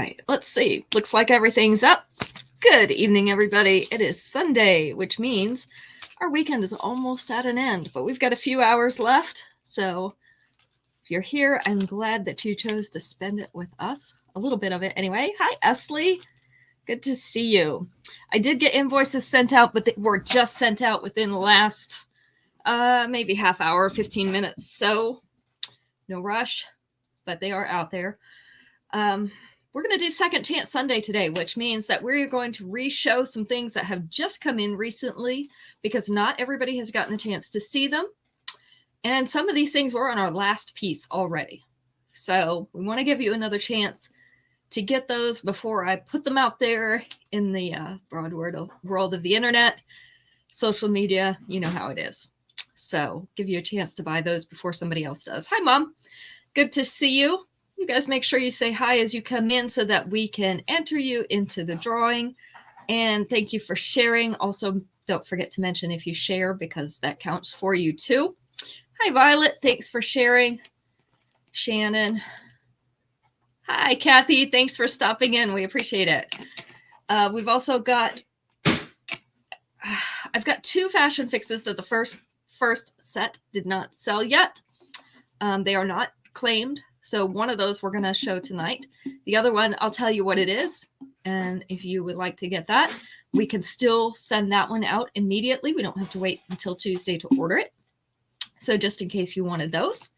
right, let's see. Looks like everything's up. Good evening, everybody. It is Sunday, which means our weekend is almost at an end, but we've got a few hours left. So if you're here, I'm glad that you chose to spend it with us. A little bit of it anyway. Hi, Esley. Good to see you. I did get invoices sent out, but they were just sent out within the last maybe half hour, 15 minutes. So no rush, but they are out there. We're going to do Second Chance Sunday today, which means that we're going to re-show some things that have just come in recently because not everybody has gotten a chance to see them. And some of these things were on our last piece already. So we want to give you another chance to get those before I put them out there in the broad world of the internet, social media. You know how it is. So give you a chance to buy those before somebody else does. Hi, Mom. Good to see you. You guys make sure you say hi as you come in so that we can enter you into the drawing. And thank you for sharing. Also, don't forget to mention if you share because that counts for you too. Hi, Violet. Thanks for sharing. Shannon. Hi, Kathy. Thanks for stopping in. We appreciate it. We've also got, I've got 2 fashion fixes that the first set did not sell yet. They are not claimed. So one of those we're going to show tonight. The other one, I'll tell you what it is. And if you would like to get that, we can still send that one out immediately. We don't have to wait until Tuesday to order it. So just in case you wanted those.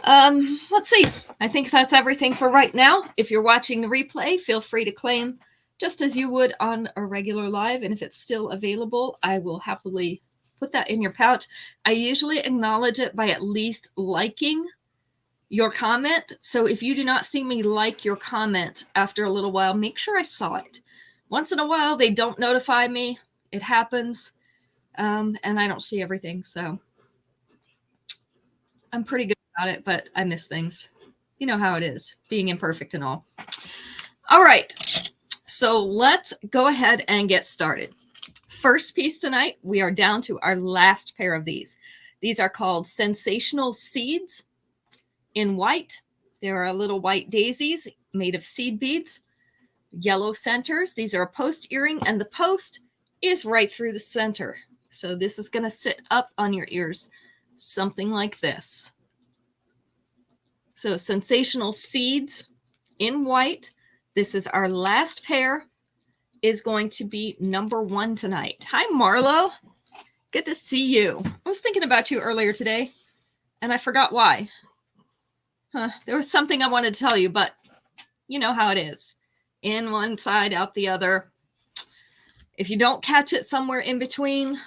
Let's see. I think that's everything for right now. If you're watching the replay, feel free to claim just as you would on a regular live. And if it's still available, I will happily put that in your pouch. I usually acknowledge it by at least liking your comment. So if you do not see me like your comment after a little while, make sure I saw it. Once in a while, they don't notify me. It happens. And I don't see everything. So I'm pretty good about it, but I miss things. You know how it is, being imperfect and all. All right. So let's go ahead and get started. First piece tonight, we are down to our last pair of these. These are called Sensational Seeds. In white, there are little white daisies made of seed beads, yellow centers. These are a post earring, and the post is right through the center. So this is going to sit up on your ears, something like this. So Sensational Seeds in white. This is our last pair, is going to be number 1 tonight. Hi, Marlo. Good to see you. I was thinking about you earlier today, and I forgot why. There was something I wanted to tell you, but you know how it is. In one side, out the other. If you don't catch it somewhere in between,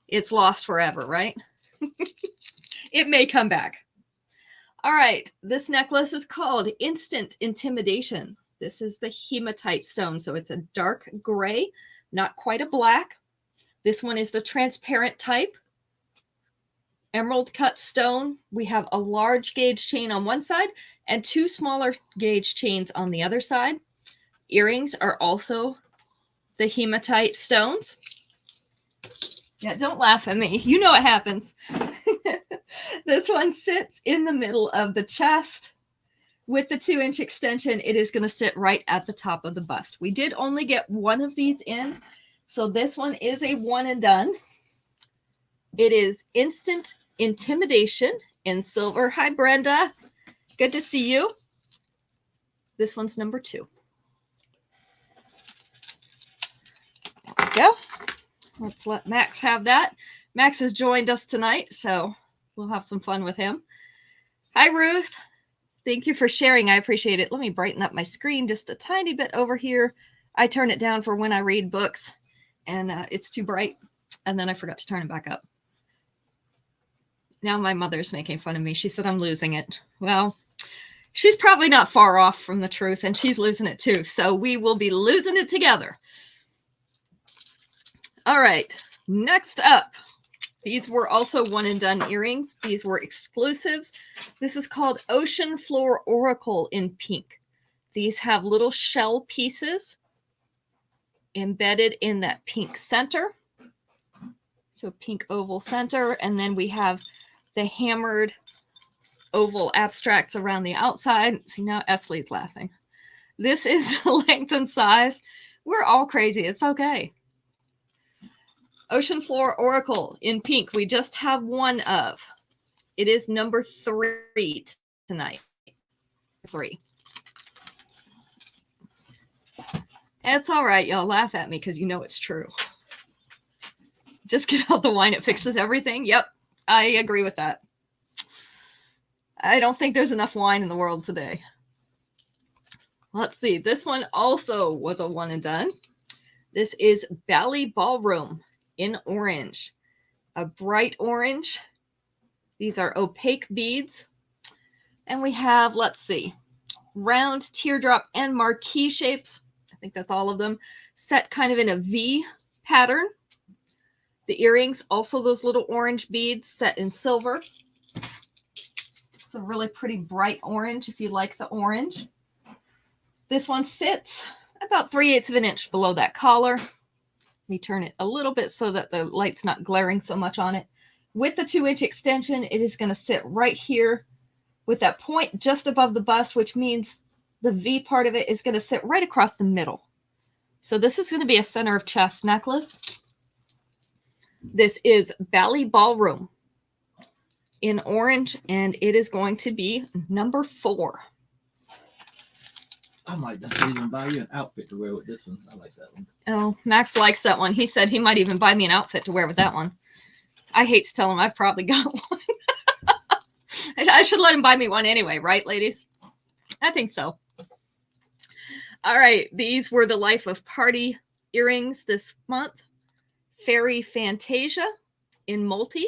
it's lost forever, right? It may come back. All right. This necklace is called Instant Intimidation. This is the hematite stone. So it's a dark gray, not quite a black. This one is the transparent type. Emerald cut stone. We have a large gauge chain on one side and 2 smaller gauge chains on the other side. Earrings are also the hematite stones. Yeah, don't laugh at me. You know what happens. This one sits in the middle of the chest. With the 2-inch extension, it is going to sit right at the top of the bust. We did only get one of these in, so this one is a one and done. It is Instant Intimidation in silver. Hi, Brenda. Good to see you. This one's number 2. There we go. Let's let Max have that. Max has joined us tonight, so we'll have some fun with him. Hi, Ruth. Thank you for sharing. I appreciate it. Let me brighten up my screen just a tiny bit over here. I turn it down for when I read books, and it's too bright, and then I forgot to turn it back up. Now my mother's making fun of me. She said I'm losing it. Well, she's probably not far off from the truth, and she's losing it too. So we will be losing it together. All right. Next up, these were also one and done earrings. These were exclusives. This is called Ocean Floor Oracle in pink. These have little shell pieces embedded in that pink center. So a pink oval center. And then we have the hammered oval abstracts around the outside. See, now Esley's laughing. This is the length and size. We're all crazy. It's okay. Ocean Floor Oracle in pink. We just have one of. It is number 3 tonight. 3. It's all right. Y'all laugh at me because you know it's true. Just get out the wine. It fixes everything. Yep. I agree with that. I don't think there's enough wine in the world today. Let's see. This one also was a one and done. This is Bally Ballroom in orange. A bright orange. These are opaque beads. And we have, let's see, round, teardrop, and marquee shapes. I think that's all of them. Set kind of in a V pattern. The earrings, also those little orange beads set in silver. It's a really pretty bright orange if you like the orange. This one sits about 3/8 of an inch below that collar. Let me turn it a little bit so that the light's not glaring so much on it. With the 2-inch extension, it is going to sit right here with that point just above the bust, which means the V part of it is going to sit right across the middle. So this is going to be a center of chest necklace. This is Bally Ballroom in orange, and it is going to be number 4. I might even buy you an outfit to wear with this one. I like that one. Oh, Max likes that one. He said he might even buy me an outfit to wear with that one. I hate to tell him I've probably got one. I should let him buy me one anyway, right, ladies? I think so. All right, these were the Life of Party earrings this month. Fairy Fantasia in multi.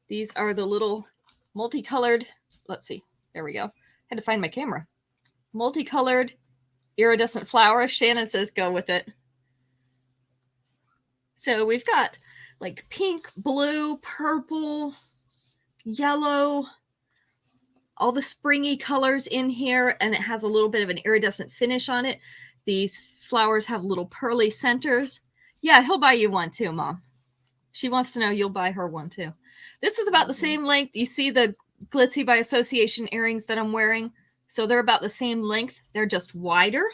These are the little multicolored, let's see, there we go. I had to find my camera. Multicolored iridescent flower. Shannon says go with it. So we've got like pink, blue, purple, yellow, all the springy colors in here, and it has a little bit of an iridescent finish on it. These flowers have little pearly centers. Yeah, he'll buy you one too, Mom. She wants to know you'll buy her one too. This is about the same length. You see the Glitzy by Association earrings that I'm wearing? So they're about the same length. They're just wider.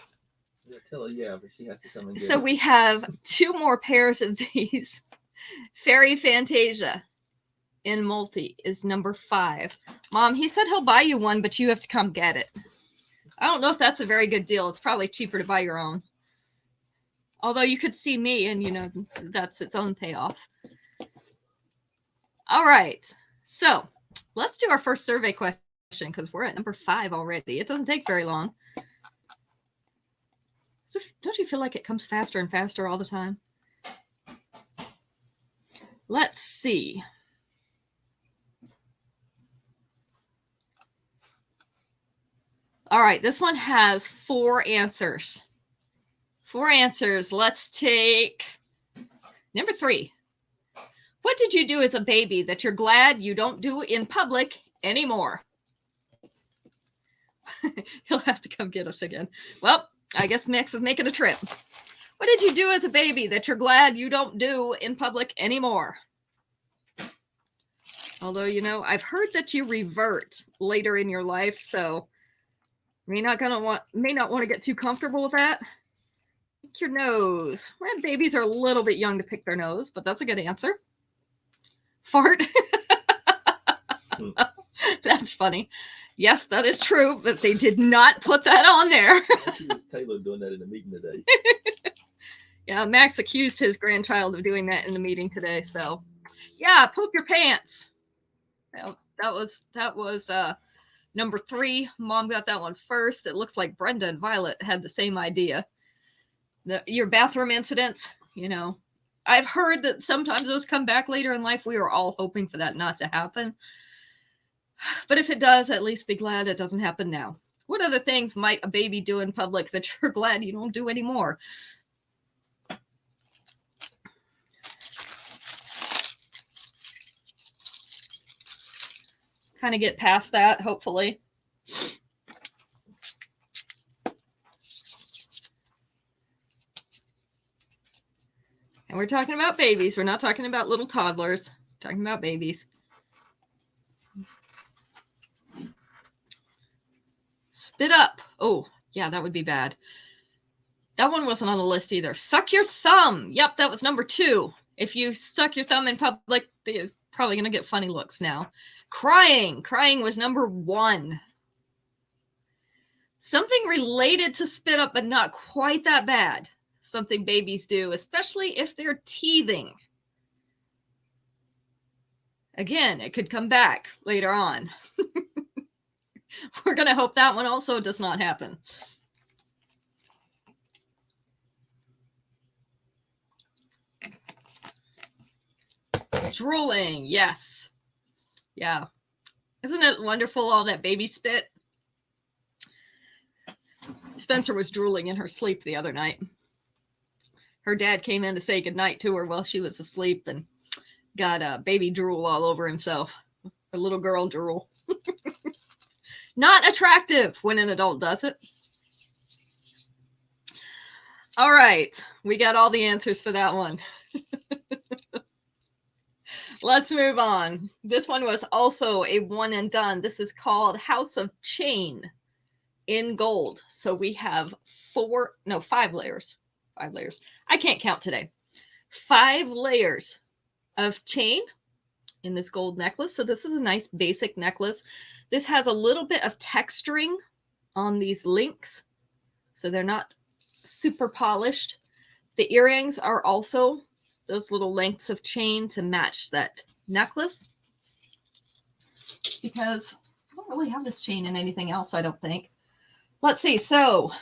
Yeah, but she has to come and get So we have 2 more pairs of these. Fairy Fantasia in multi is number 5. Mom, he said he'll buy you one, but you have to come get it. I don't know if that's a very good deal. It's probably cheaper to buy your own. Although you could see me and, you know, that's its own payoff. All right. So let's do our first survey question because we're at number 5 already. It doesn't take very long. So don't you feel like it comes faster and faster all the time? Let's see. All right, this one has 4 answers. 4 answers. Let's take number 3. What did you do as a baby that you're glad you don't do in public anymore? He'll have to come get us again. Well, I guess Max is making a trip. What did you do as a baby that you're glad you don't do in public anymore? Although, you know, I've heard that you revert later in your life, so may not want to get too comfortable with that. Pick your nose. Well, babies are a little bit young to pick their nose, but that's a good answer. Fart. That's funny. Yes, that is true, but they did not put that on there. She was Taylor doing that in the meeting today. Yeah, Max accused his grandchild of doing that in the meeting today. So, yeah, poop your pants. Well, that was number 3. Mom got that one first. It looks like Brenda and Violet had the same idea. Your bathroom incidents, you know, I've heard that sometimes those come back later in life. We are all hoping for that not to happen. But if it does, at least be glad it doesn't happen now. What other things might a baby do in public that you're glad you don't do anymore? Kind of get past that, hopefully. And we're talking about babies. We're not talking about little toddlers. We're talking about babies. Spit up. Oh, Yeah, that would be bad. That one wasn't on the list either. Suck your thumb. Yep, that was number 2. If you suck your thumb in public, you're probably going to get funny looks now. Crying. Crying was number 1. Something related to spit up, but not quite that bad. Something babies do, especially if they're teething. Again, it could come back later on. We're going to hope that one also does not happen. Drooling, yes. Yeah. Isn't it wonderful, all that baby spit? Spencer was drooling in her sleep the other night. Her dad came in to say goodnight to her while she was asleep and got baby drool all over himself. A little girl drool. Not attractive when an adult does it. All right. We got all the answers for that one. Let's move on. This one was also a one and done. This is called House of Chain in gold. So we have 5 layers. 5 layers. I can't count today. 5 layers of chain in this gold necklace. So this is a nice basic necklace. This has a little bit of texturing on these links. So they're not super polished. The earrings are also those little lengths of chain to match that necklace. Because I don't really have this chain in anything else, I don't think. Let's see. So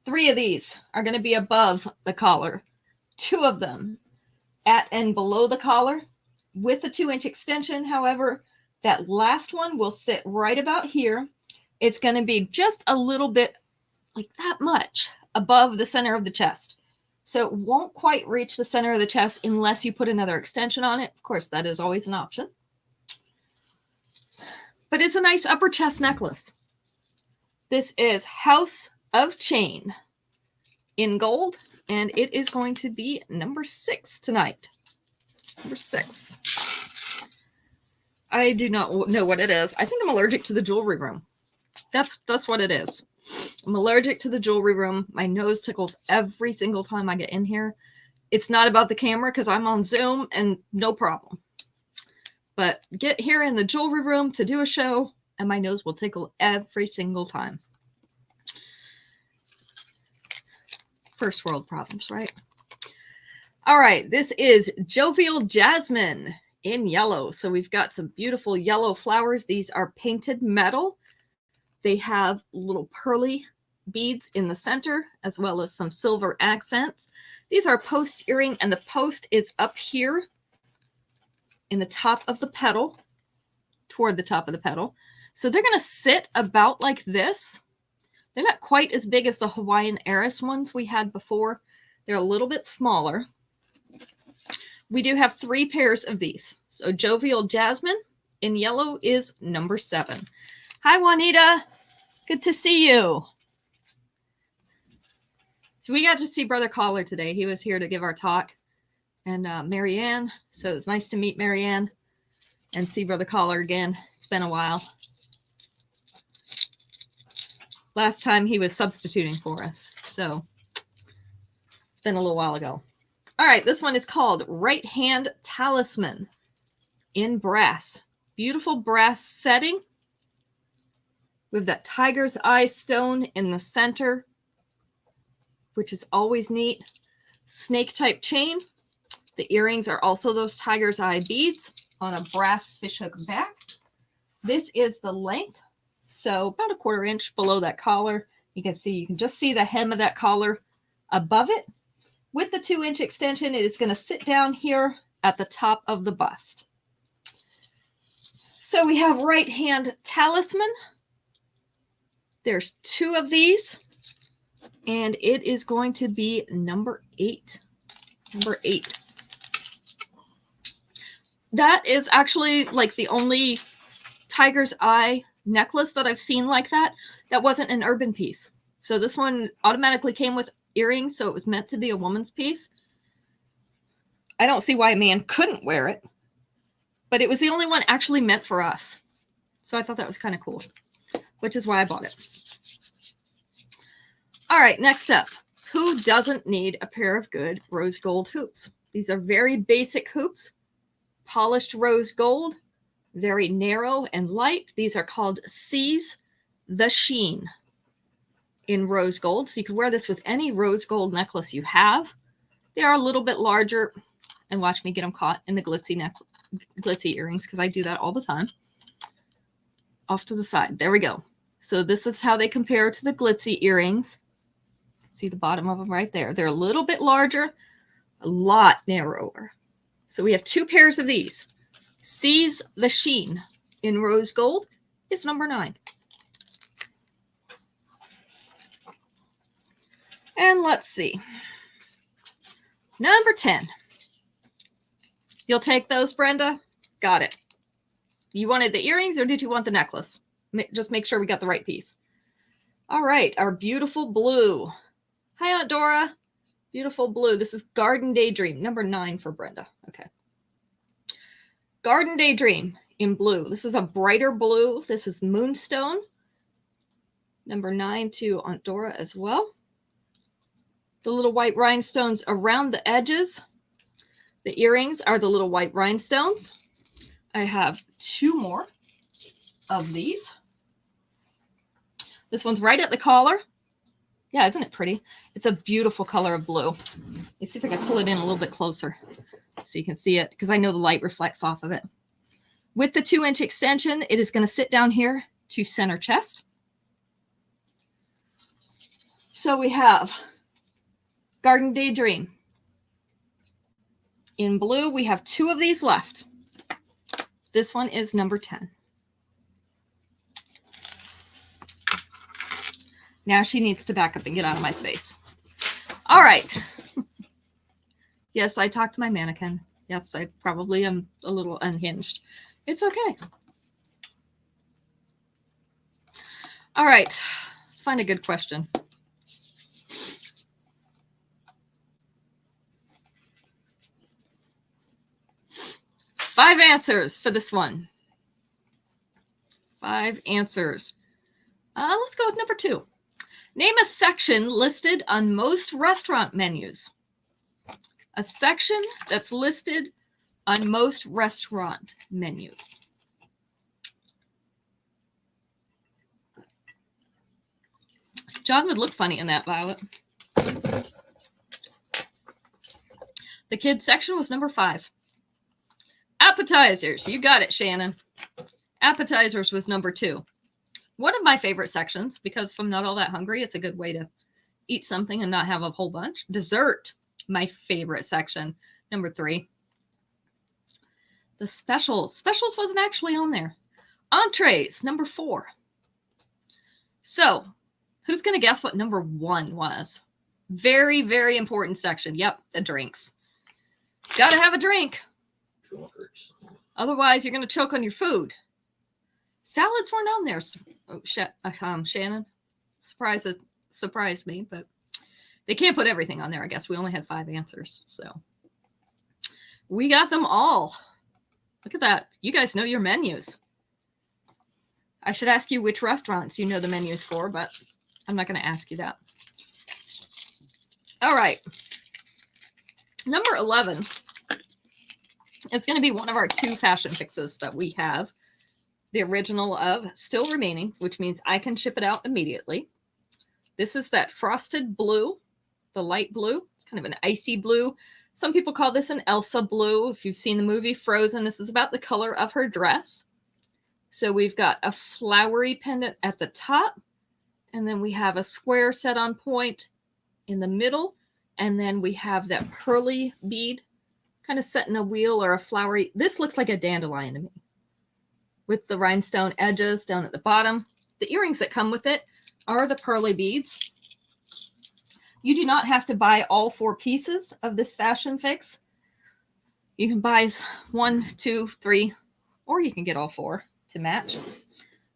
3 of these are going to be above the collar. 2 of them at and below the collar with the 2-inch extension. However, that last one will sit right about here. It's going to be just a little bit, like that much, above the center of the chest. So it won't quite reach the center of the chest unless you put another extension on it. Of course, that is always an option. But it's a nice upper chest necklace. This is House of Chain in gold, and it is going to be number 6 tonight. Number 6. I do not know what it is. I think I'm allergic to the jewelry room. That's what it is. I'm allergic to the jewelry room. My nose tickles every single time I get in here. It's not about the camera because I'm on Zoom and no problem. But get here in the jewelry room to do a show and my nose will tickle every single time. First world problems, right? All right, this is Jovial Jasmine in yellow. So we've got some beautiful yellow flowers. These are painted metal. They have little pearly beads in the center, as well as some silver accents. These are post earring, and the post is up here in the top of the petal, toward the top of the petal. So they're going to sit about like this. They're not quite as big as the Hawaiian Heiress ones we had before. They're a little bit smaller. We do have 3 pairs of these. So Jovial Jasmine in yellow is number 7. Hi, Juanita. Good to see you. So we got to see Brother Collar today. He was here to give our talk. And Marianne. So it's nice to meet Marianne and see Brother Collar again. It's been a while. Last time he was substituting for us. So it's been a little while ago. All right, this one is called Right Hand Talisman in brass. Beautiful brass setting. We have that tiger's eye stone in the center, which is always neat. Snake type chain. The earrings are also those tiger's eye beads on a brass fishhook back. This is the length. So about a 1/4 inch below that collar. You can just see the hem of that collar above it. With the 2-inch extension, it is going to sit down here at the top of the bust. So we have Right Hand Talisman. There's 2 of these, and it is going to be number 8. Number 8. That is actually like the only tiger's eye necklace that I've seen like that. That wasn't an urban piece. So this one automatically came with earrings, so it was meant to be a woman's piece. I don't see why a man couldn't wear it, but it was the only one actually meant for us. So I thought that was kind of cool, which is why I bought it. All right, next up. Who doesn't need a pair of good rose gold hoops? These are very basic hoops, polished rose gold, very narrow and light. These are called Seize the Sheen in rose gold. So you could wear this with any rose gold necklace you have. They are a little bit larger, and watch me get them caught in the glitzy earrings, because I do that all the time. Off to the side. There we go. So this is how they compare to the glitzy earrings. See the bottom of them right there. They're a little bit larger, a lot narrower. So we have 2 pairs of these. Seize the Sheen in rose gold is number 9. And let's see. Number 10. You'll take those, Brenda? Got it. You wanted the earrings, or did you want the necklace? Just make sure we got the right piece. All right, our beautiful blue. Hi, Aunt Dora. Beautiful blue. This is Garden Daydream, number 9 for Brenda. Okay. Garden Daydream in blue. This is a brighter blue. This is Moonstone. Number 9 to Aunt Dora as well. The little white rhinestones around the edges. The earrings are the little white rhinestones. I have 2 more of these. This one's right at the collar. Yeah, isn't it pretty? It's a beautiful color of blue. Let's see if I can pull it in a little bit closer so you can see it, because I know the light reflects off of it. With the 2-inch extension, it is going to sit down here to center chest. So we have Garden Daydream. In blue, we have 2 of these left. This one is number 10. Now she needs to back up and get out of my space. All right. Yes, I talked to my mannequin. Yes, I probably am a little unhinged. It's okay. All right. Let's find a good question. Five answers for this one. 5 answers. Let's go with number 2. Name a section listed on most restaurant menus. A section that's listed on most restaurant menus. John would look funny in that, Violet. The kids section was number 5. Appetizers. You got it, Shannon. Appetizers was number 2. One of my favorite sections, because if I'm not all that hungry, it's a good way to eat something and not have a whole bunch. Dessert, my favorite section, number 3. The specials. Specials wasn't actually on there. Entrees, number 4. So, who's going to guess what number 1 was? Very, very important section. Yep, the drinks. Got to have a drink. Drunkards. Otherwise, you're going to choke on your food. Salads weren't on there. Oh, Shannon. Surprised me, but they can't put everything on there, I guess. We only had 5 answers, so we got them all. Look at that. You guys know your menus. I should ask you which restaurants you know the menus for, but I'm not going to ask you that. All right. Number 11 is going to be one of our 2 fashion fixes that we have. The original of Still Remaining, which means I can ship it out immediately. This is that frosted blue, the light blue. It's kind of an icy blue. Some people call this an Elsa blue. If you've seen the movie Frozen, this is about the color of her dress. So we've got a flowery pendant at the top, and then we have a square set on point in the middle, and then we have that pearly bead kind of set in a wheel or a flowery. This looks like a dandelion to me, with the rhinestone edges down at the bottom. The earrings that come with it are the pearly beads. You do not have to buy all 4 pieces of this fashion fix. You can buy 1, 2, 3, or you can get all 4 to match.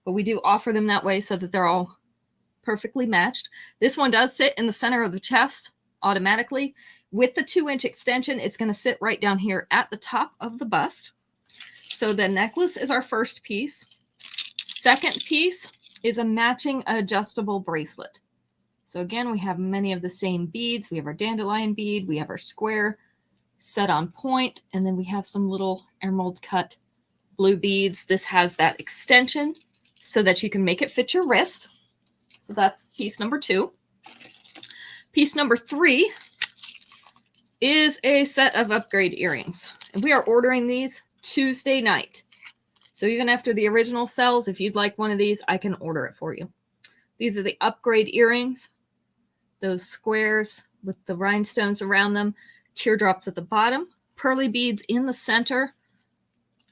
But we do offer them that way so that they're all perfectly matched. This one does sit in the center of the chest automatically. With the 2-inch extension, it's going to sit right down here at the top of the bust. So the necklace is our first piece. Second piece is a matching adjustable bracelet. So again, we have many of the same beads. We have our dandelion bead, we have our square set on point, and then we have some little emerald cut blue beads. This has that extension so that you can make it fit your wrist. So that's piece number 2. Piece number 3 is a set of upgrade earrings. And we are ordering these Tuesday night. So even after the original sells, if you'd like one of these, I can order it for you. These are the upgrade earrings. Those squares with the rhinestones around them, teardrops at the bottom, pearly beads in the center.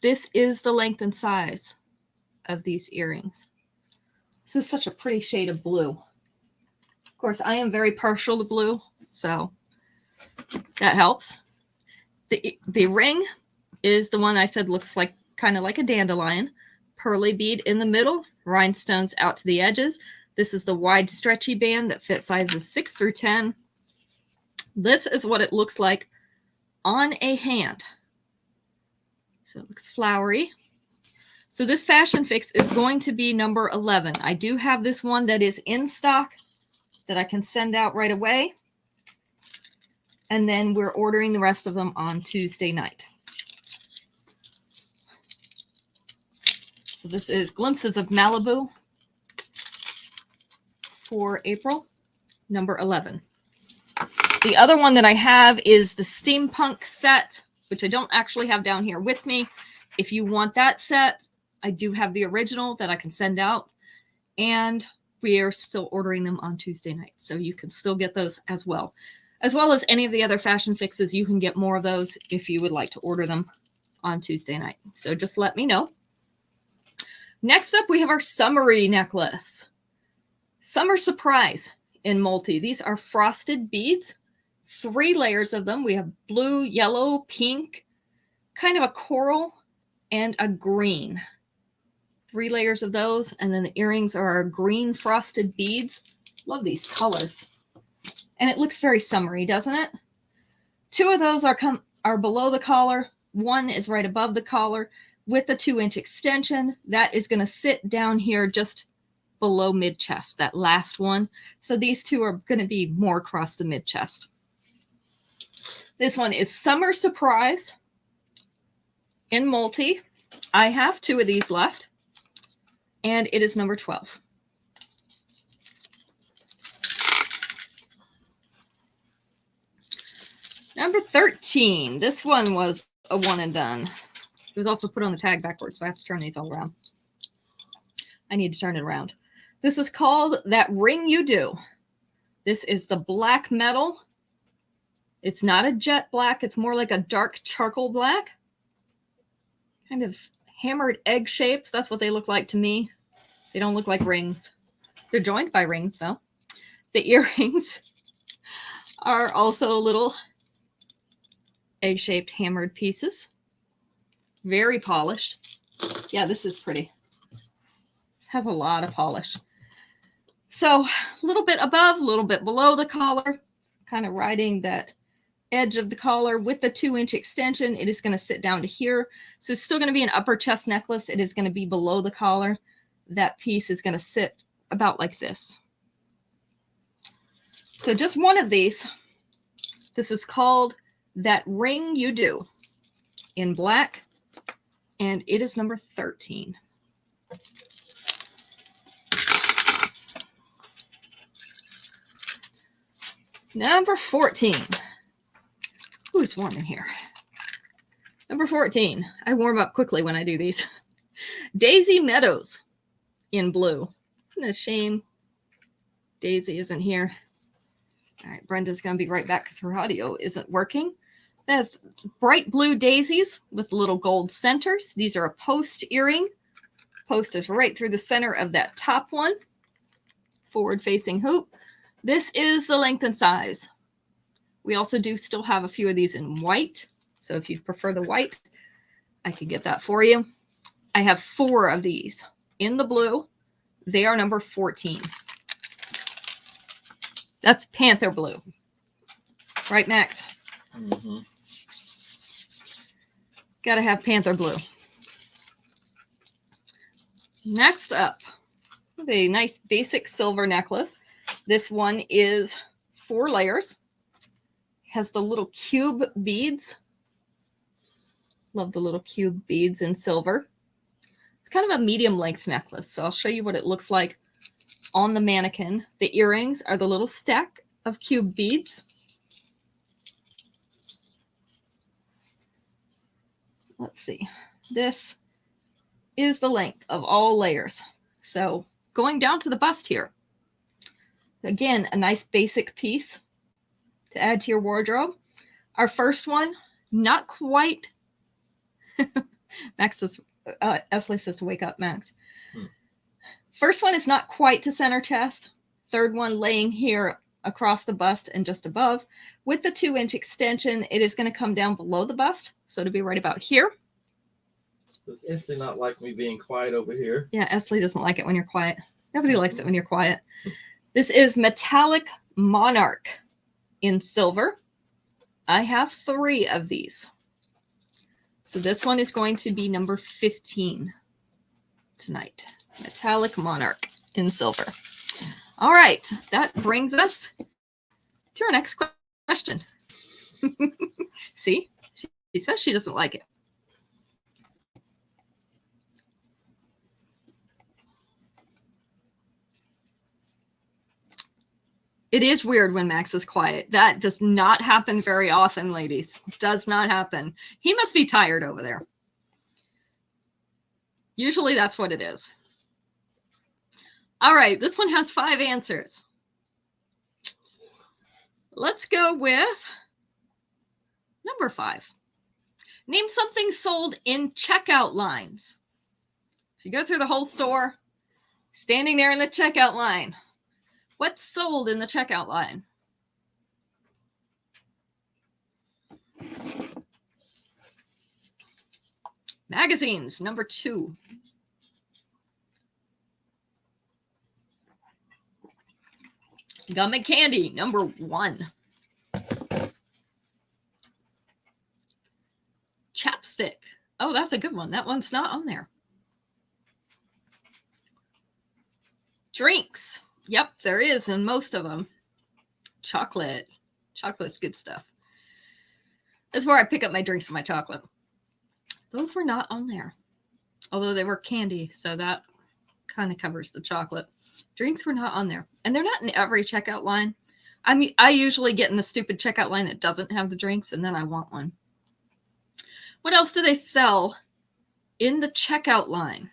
This is the length and size of these earrings. This is such a pretty shade of blue. Of course, I am very partial to blue, so that helps. The ring is the one I said looks like kind of like a dandelion. Pearly bead in the middle, rhinestones out to the edges. This is the wide stretchy band that fits sizes 6 through 10. This is what it looks like on a hand. So it looks flowery. So this fashion fix is going to be number 11. I do have this one that is in stock that I can send out right away. And then we're ordering the rest of them on Tuesday night. So this is Glimpses of Malibu for April, number 11. The other one that I have is the Steampunk set, which I don't actually have down here with me. If you want that set, I do have the original that I can send out. And we are still ordering them on Tuesday night. So you can still get those as well. As well as any of the other fashion fixes, you can get more of those if you would like to order them on Tuesday night. So just let me know. Next up, we have our Summery necklace. Summer Surprise in multi. These are frosted beads, 3 layers of them. We have blue, yellow, pink, kind of a coral, and a green. 3 layers of those, and then the earrings are our green frosted beads. Love these colors. And it looks very summery, doesn't it? 2 of those are below the collar. 1 is right above the collar with the 2-inch extension. That is going to sit down here just below mid-chest, that last one. So these 2 are going to be more across the mid-chest. This one is Summer Surprise in multi. I have 2 of these left, and it is number 12. Number 13. This one was a one and done. It was also put on the tag backwards, so I have to turn these all around. I need to turn it around. This is called That Ring You Do. This is the black metal. It's not a jet black. It's more like a dark charcoal black. Kind of hammered egg shapes. That's what they look like to me. They don't look like rings. They're joined by rings, though. The earrings are also little egg-shaped hammered pieces. Very polished. Yeah, this is pretty. This has a lot of polish. So a little bit above, a little bit below the collar, kind of riding that edge of the collar with the 2-inch extension. It is going to sit down to here. So it's still going to be an upper chest necklace. It is going to be below the collar. That piece is going to sit about like this. So just one of these. This is called That Ring You Do in black, and it is number 13. Number 14. Who's warm in here? Number 14. I warm up quickly when I do these. Daisy Meadows in blue. Isn't it a shame Daisy isn't here? All right, Brenda's going to be right back because her audio isn't working. That's bright blue daisies with little gold centers. These are a post earring. Post is right through the center of that top one. Forward-facing hoop. This is the length and size. We also do still have a few of these in white. So if you prefer the white, I could get that for you. I have 4 of these in the blue. They are number 14. That's Panther blue. Right, Max? Mm-hmm. Got to have Panther blue. Next up, a nice basic silver necklace. This one is 4 layers. Has the little cube beads. Love the little cube beads in silver. It's kind of a medium length necklace. So I'll show you what it looks like on the mannequin. The earrings are the little stack of cube beads. Let's see. This is the length of all layers. So going down to the bust here. Again, a nice basic piece to add to your wardrobe. Our first one, not quite. Max says, Esley says to wake up, Max. First one is not quite to center chest. Third one laying here across the bust and just above. With the 2-inch extension, it is going to come down below the bust. So to be right about here. Does Esley not like me being quiet over here? Yeah, Esley doesn't like it when you're quiet. Nobody likes it when you're quiet. This is Metallic Monarch in silver. I have 3 of these. So this one is going to be number 15 tonight. Metallic Monarch in silver. All right, that brings us to our next question. See, she says she doesn't like it. It is weird when Max is quiet. That does not happen very often, ladies. Does not happen. He must be tired over there. Usually that's what it is. All right, this one has 5 answers. Let's go with number 5. Name something sold in checkout lines. So you go through the whole store, standing there in the checkout line. What's sold in the checkout line? Magazines, number 2. Gum and candy, number 1. Chapstick. Oh, that's a good one. That one's not on there. Drinks. Yep, there is in most of them. Chocolate. Chocolate's good stuff. That's where I pick up my drinks and my chocolate. Those were not on there. Although they were candy, so that kind of covers the chocolate. Drinks were not on there. And they're not in every checkout line. I usually get in the stupid checkout line that doesn't have the drinks, and then I want one. What else do they sell in the checkout line?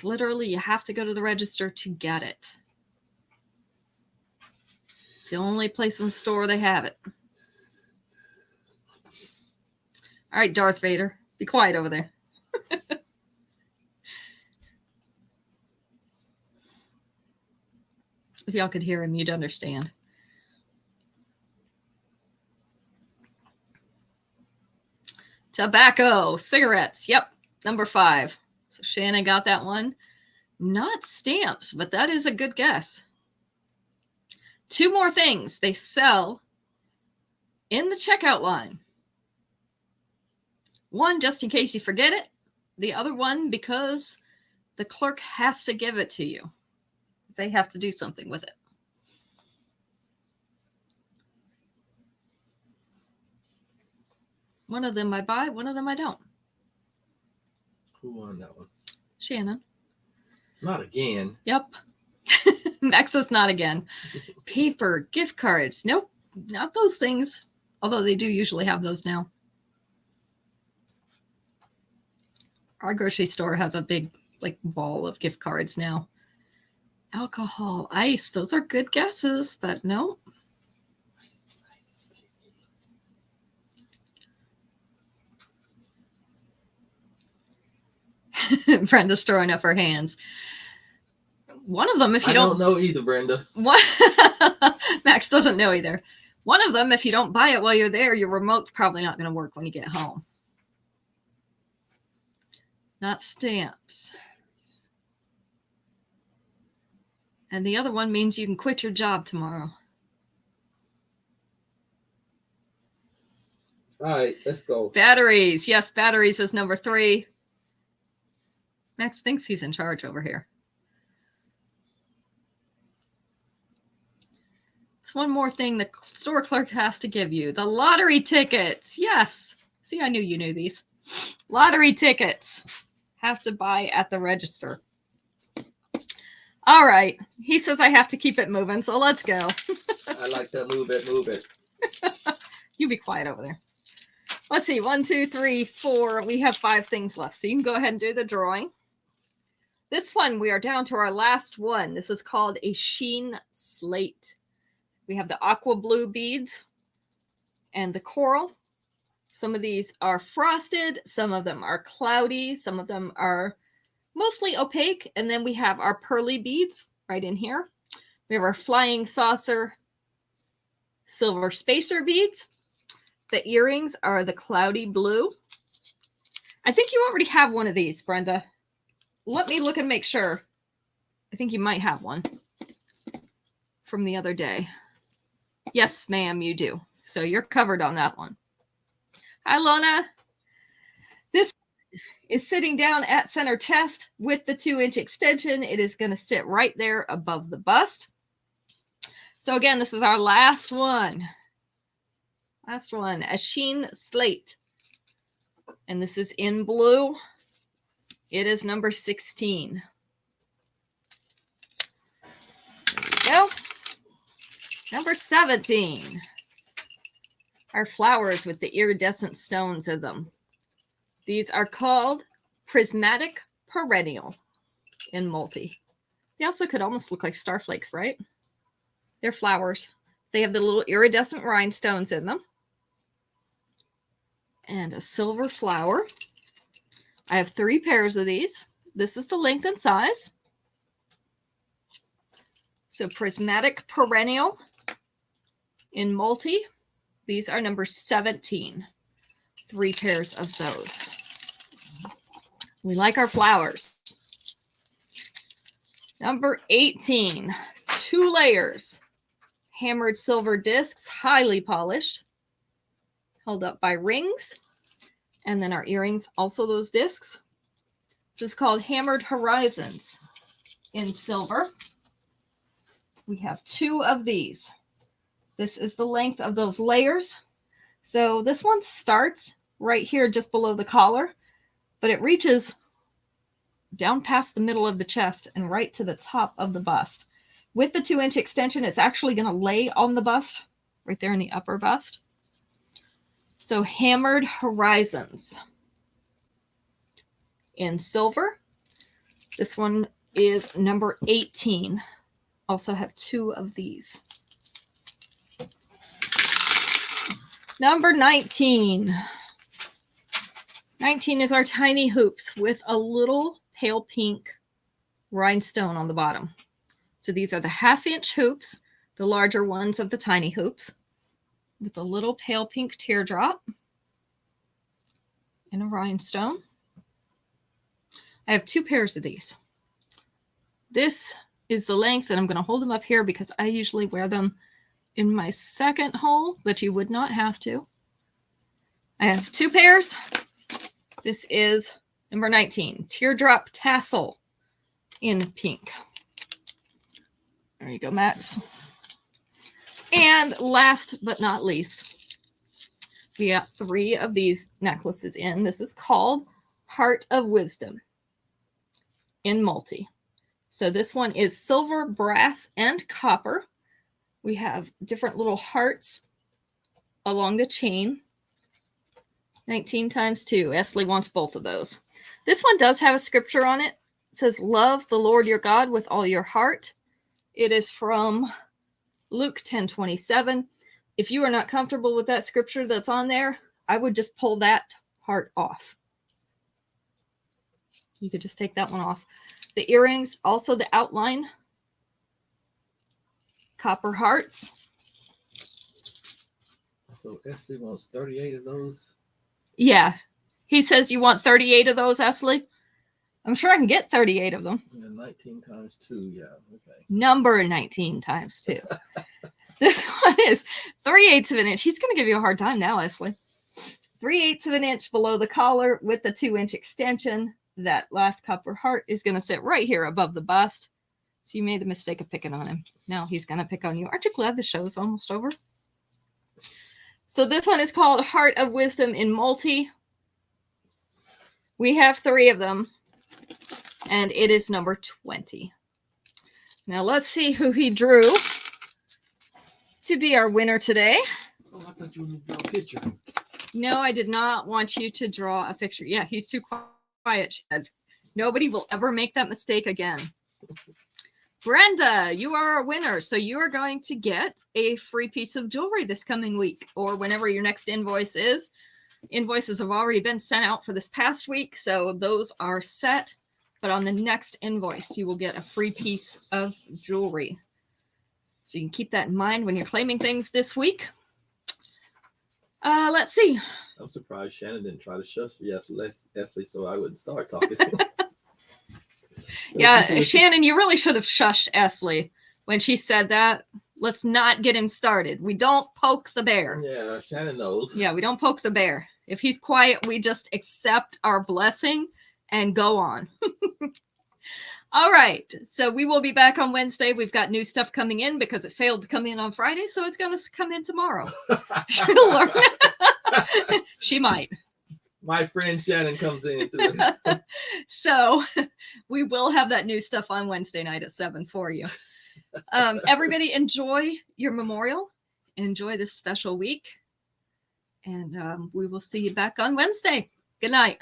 Literally, you have to go to the register to get it. It's the only place in the store they have it. All right, Darth Vader, be quiet over there. If y'all could hear him, you'd understand. Tobacco, cigarettes. Yep, number 5. So Shannon got that one. Not stamps, but that is a good guess. 2 more things they sell in the checkout line. One, just in case you forget it. The other one, because the clerk has to give it to you. They have to do something with it. One of them I buy, one of them I don't. Who won that one? Shannon. Not again. Yep. Max says not again. Paper, gift cards. Nope, not those things. Although they do usually have those now. Our grocery store has a big wall of gift cards now. Alcohol, ice. Those are good guesses, but no. Brenda's throwing up her hands. One of them, if you don't know either, Brenda. What? Max doesn't know either. One of them, if you don't buy it while you're there, your remote's probably not going to work when you get home. Not stamps. And the other one means you can quit your job tomorrow. All right, let's go. Batteries. Yes, batteries is number 3. Max thinks he's in charge over here. It's one more thing the store clerk has to give you. The lottery tickets. Yes. See, I knew you knew these. Lottery tickets. Have to buy at the register. All right. He says I have to keep it moving, so let's go. I like to move it, move it. You be quiet over there. Let's see. 1, 2, 3, 4. We have 5 things left, so you can go ahead and do the drawing. This one, we are down to our last one. This is called a sheen slate. We have the aqua blue beads and the coral. Some of these are frosted. Some of them are cloudy. Some of them are mostly opaque. And then we have our pearly beads right in here. We have our flying saucer silver spacer beads. The earrings are the cloudy blue. I think you already have one of these, Brenda. Let me look and make sure. I think you might have one from the other day. Yes, ma'am, you do. So you're covered on that one. Hi, Lona. This is sitting down at center chest with the 2-inch extension. It is going to sit right there above the bust. So again, this is our last one. Last one, a sheen slate. And this is in blue. It is number 16. There we go. Number 17. Our flowers with the iridescent stones in them. These are called prismatic perennial in multi. They also could almost look like starflakes, right? They're flowers. They have the little iridescent rhinestones in them. And a silver flower. I have 3 pairs of these. This is the length and size. So prismatic perennial in multi. These are number 17. 3 pairs of those. We like our flowers. Number 18. 2 layers. Hammered silver discs, highly polished. Held up by rings. And then our earrings, also those discs. This is called Hammered Horizons in silver. We have 2 of these. This is the length of those layers. So this one starts right here just below the collar, but it reaches down past the middle of the chest and right to the top of the bust. With the 2-inch extension, it's actually going to lay on the bust, right there in the upper bust. So Hammered Horizons in silver. This one is number 18. Also have 2 of these. Number 19. 19 is our tiny hoops with a little pale pink rhinestone on the bottom. So these are the 1/2-inch hoops, the larger ones of the tiny hoops, with a little pale pink teardrop and a rhinestone. I have 2 pairs of these. This is the length, and I'm going to hold them up here because I usually wear them in my second hole, but you would not have to. I have 2 pairs. This is number 19, teardrop tassel in pink. There you go, Max. And last but not least, we got 3 of these necklaces in. This is called Heart of Wisdom in multi. So this one is silver, brass, and copper. We have different little hearts along the chain. 19 times 2. Esley wants both of those. This one does have a scripture on it. It says, love the Lord your God with all your heart. It is from Luke 10:27. If you are not comfortable with that scripture that's on there, I would just pull that heart off. You could just take that one off. The earrings, also the outline, copper hearts. So Esther wants 38 of those. Yeah. He says you want 38 of those, Esley? I'm sure I can get 38 of them. Yeah, 19 times 2, yeah, okay. Number 19 times 2. This one is 3/8 of an inch. He's going to give you a hard time now, Esley. 3/8 of an inch below the collar with the 2-inch extension. That last copper heart is going to sit right here above the bust. So you made the mistake of picking on him. Now he's going to pick on you. Aren't you glad the show's almost over? So this one is called Heart of Wisdom in Multi. We have 3 of them, and it is number 20. Now let's see who he drew to be our winner today. Oh, I thought you were going to draw a picture. No, I did not want you to draw a picture. Yeah, he's too quiet, Chad. Nobody will ever make that mistake again. Brenda, you are our winner. So you are going to get a free piece of jewelry this coming week or whenever your next invoice is. Invoices have already been sent out for this past week, so those are set. But on the next invoice, you will get a free piece of jewelry. So you can keep that in mind when you're claiming things this week. Let's see. I'm surprised Shannon didn't try to shush Esley so I wouldn't start talking. Yeah, Shannon, you really should have shushed Esley when she said that. Let's not get him started. We don't poke the bear. Yeah, Shannon knows. Yeah, we don't poke the bear. If he's quiet, we just accept our blessing and go on. All right. So we will be back on Wednesday. We've got new stuff coming in because it failed to come in on Friday. So it's going to come in tomorrow. She'll learn. She might. My friend Shannon comes in. So we will have that new stuff on Wednesday night at 7 for you. Everybody enjoy your memorial. Enjoy this special week. And we will see you back on Wednesday. Good night.